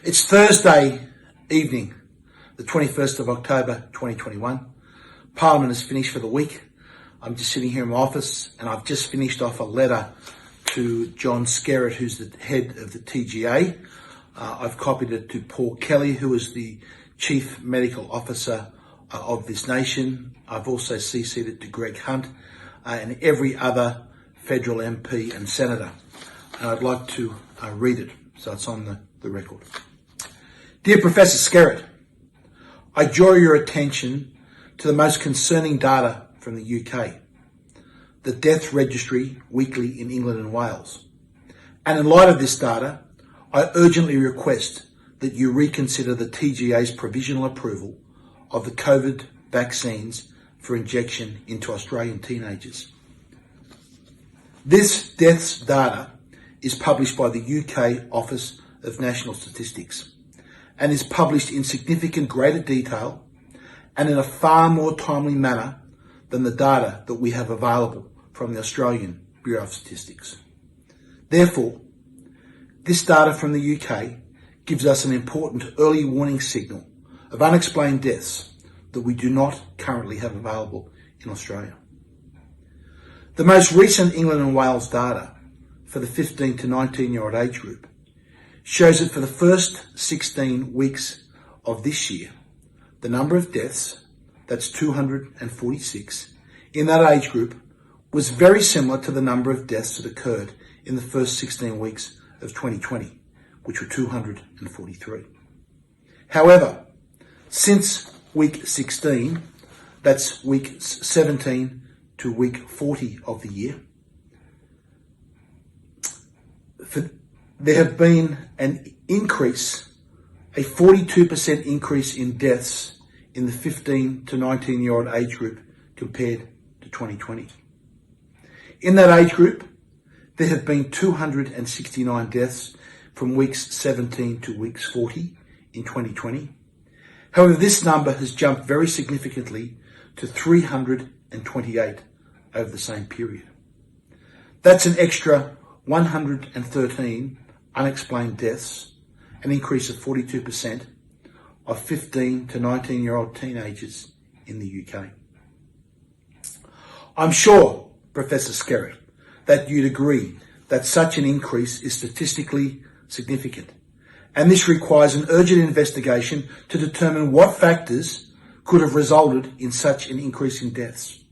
It's Thursday evening, the 21st of October 2021. Parliament is finished for the week. I'm just sitting here in my office and I've just finished off a letter to John Skerritt, who's the head of the TGA. I've copied it to Paul Kelly, who is the Chief Medical Officer of this nation. I've also CC'd it to Greg Hunt and every other federal MP and senator. And I'd like to read it so it's on the record. Dear Professor Skerritt, I draw your attention to the most concerning data from the UK, the death registry weekly in England and Wales. And in light of this data, I urgently request that you reconsider the TGA's provisional approval of the COVID vaccines for injection into Australian teenagers. This deaths data is published by the UK Office of National Statistics and is published in significant greater detail and in a far more timely manner than the data that we have available from the Australian Bureau of Statistics. Therefore, this data from the UK gives us an important early warning signal of unexplained deaths that we do not currently have available in Australia. The most recent England and Wales data for the 15 to 19-year-old age group shows that for the first 16 weeks of this year, the number of deaths, that's 246, in that age group was very similar to the number of deaths that occurred in the first 16 weeks of 2020, which were 243. However, since week 16, that's week 17 to week 40 of the year, there have been an increase, a 42% increase in deaths in the 15 to 19-year-old age group compared to 2020. In that age group, there have been 269 deaths from weeks 17 to weeks 40 in 2020. However, this number has jumped very significantly to 328 over the same period. That's an extra 113 unexplained deaths, an increase of 42% of 15 to 19-year-old teenagers in the UK. I'm sure, Professor Skerritt, that you'd agree that such an increase is statistically significant, and this requires an urgent investigation to determine what factors could have resulted in such an increase in deaths.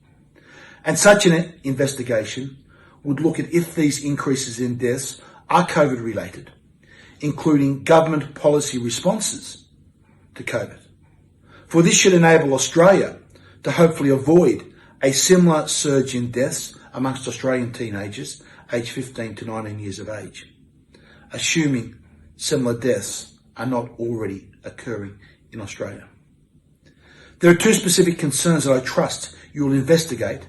And such an investigation would look at if these increases in deaths are COVID related, including government policy responses to COVID. For this should enable Australia to hopefully avoid a similar surge in deaths amongst Australian teenagers aged 15 to 19 years of age, assuming similar deaths are not already occurring in Australia. There are two specific concerns that I trust you will investigate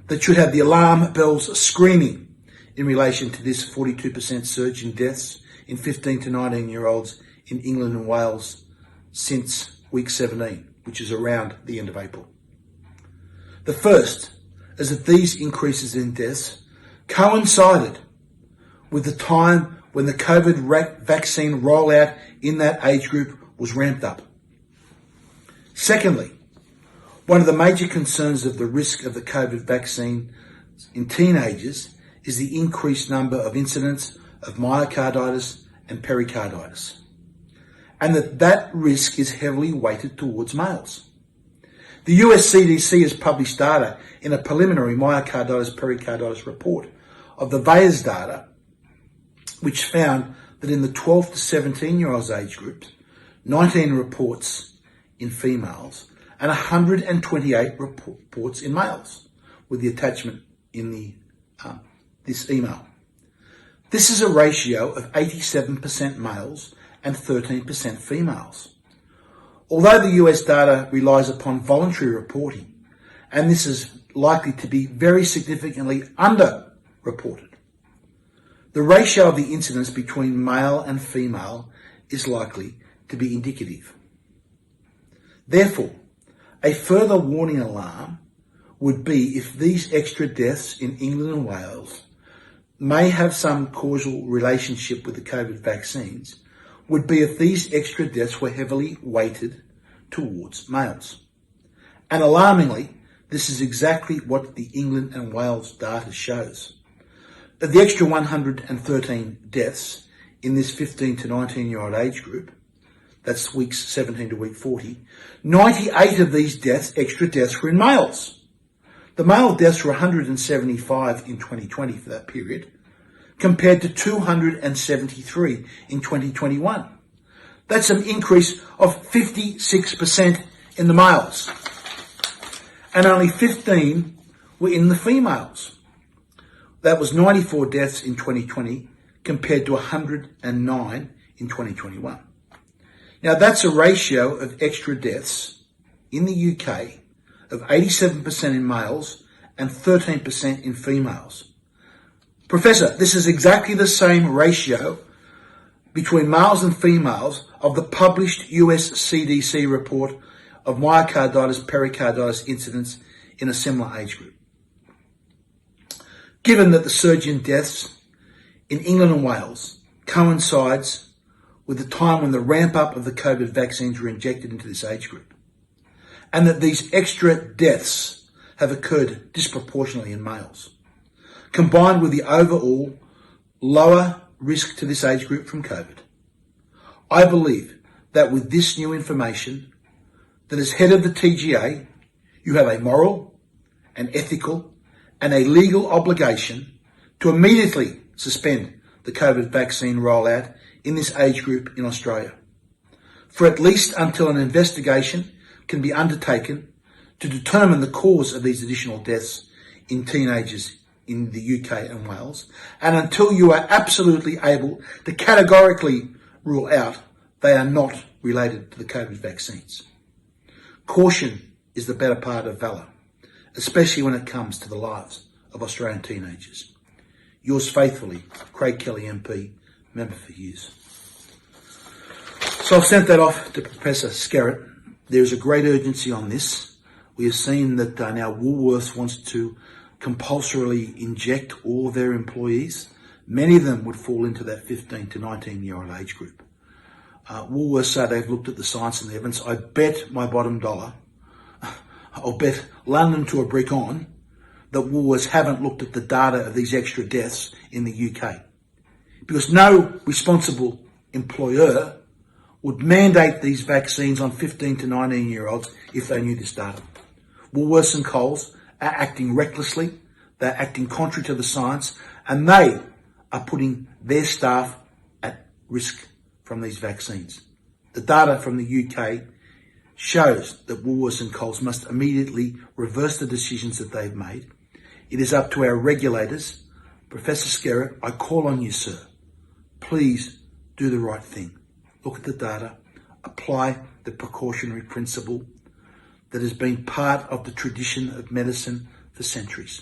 that should have the alarm bells screaming in relation to this 42% surge in deaths in 15 to 19-year-olds in England and Wales since week 17, which is around the end of April. The first is that these increases in deaths coincided with the time when the COVID vaccine rollout in that age group was ramped up. Secondly, one of the major concerns of the risk of the COVID vaccine in teenagers is the increased number of incidents of myocarditis and pericarditis, and that risk is heavily weighted towards males. The US CDC has published data in a preliminary myocarditis pericarditis report of the VAERS data, which found that in the 12 to 17-year-olds age group, 19 reports in females and 128 reports in males, with the attachment in this email. This is a ratio of 87% males and 13% females. Although the US data relies upon voluntary reporting, and this is likely to be very significantly underreported, the ratio of the incidence between male and female is likely to be indicative. Therefore, a further warning alarm would be if these extra deaths in England and Wales may have some causal relationship with the COVID vaccines, would be if these extra deaths were heavily weighted towards males. And alarmingly, this is exactly what the England and Wales data shows. Of the extra 113 deaths in this 15 to 19-year-old age group, that's weeks 17 to week 40, 98 of these extra deaths were in males. The male deaths were 175 in 2020 for that period, compared to 273 in 2021. That's an increase of 56% in the males, and only 15 were in the females. That was 94 deaths in 2020 compared to 109 in 2021. Now that's a ratio of extra deaths in the UK of 87% in males and 13% in females. Professor, this is exactly the same ratio between males and females of the published US CDC report of myocarditis, pericarditis incidents in a similar age group. Given that the surge in deaths in England and Wales coincides with the time when the ramp up of the COVID vaccines were injected into this age group, and that these extra deaths have occurred disproportionately in males, combined with the overall lower risk to this age group from COVID, I believe that with this new information, that as head of the TGA, you have a moral, an ethical, and a legal obligation to immediately suspend the COVID vaccine rollout in this age group in Australia, for at least until an investigation can be undertaken to determine the cause of these additional deaths in teenagers in the UK and Wales, and until you are absolutely able to categorically rule out they are not related to the COVID vaccines. Caution is the better part of valour, especially when it comes to the lives of Australian teenagers. Yours faithfully, Craig Kelly MP, Member for Hughes. So I've sent that off to Professor Skerritt. There is a great urgency on this. We have seen that now Woolworths wants to compulsorily inject all of their employees. Many of them would fall into that 15 to 19-year-old age group. Woolworths say they've looked at the science and the evidence. I bet my bottom dollar, I'll bet London to a brick on, that Woolworths haven't looked at the data of these extra deaths in the UK. Because no responsible employer would mandate these vaccines on 15 to 19-year-olds if they knew this data. Woolworths and Coles are acting recklessly, they're acting contrary to the science, and they are putting their staff at risk from these vaccines. The data from the UK shows that Woolworths and Coles must immediately reverse the decisions that they've made. It is up to our regulators. Professor Skerritt, I call on you, sir. Please do the right thing. Look at the data, apply the precautionary principle that has been part of the tradition of medicine for centuries.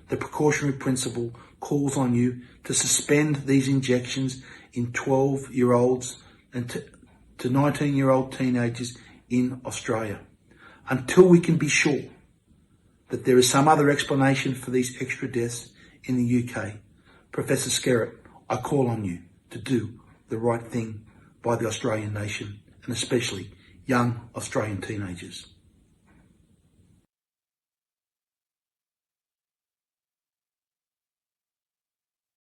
The precautionary principle calls on you to suspend these injections in 12-year-olds and to 19-year-old teenagers in Australia until we can be sure that there is some other explanation for these extra deaths in the UK. Professor Skerritt, I call on you to do the right thing by the Australian nation and especially young Australian teenagers.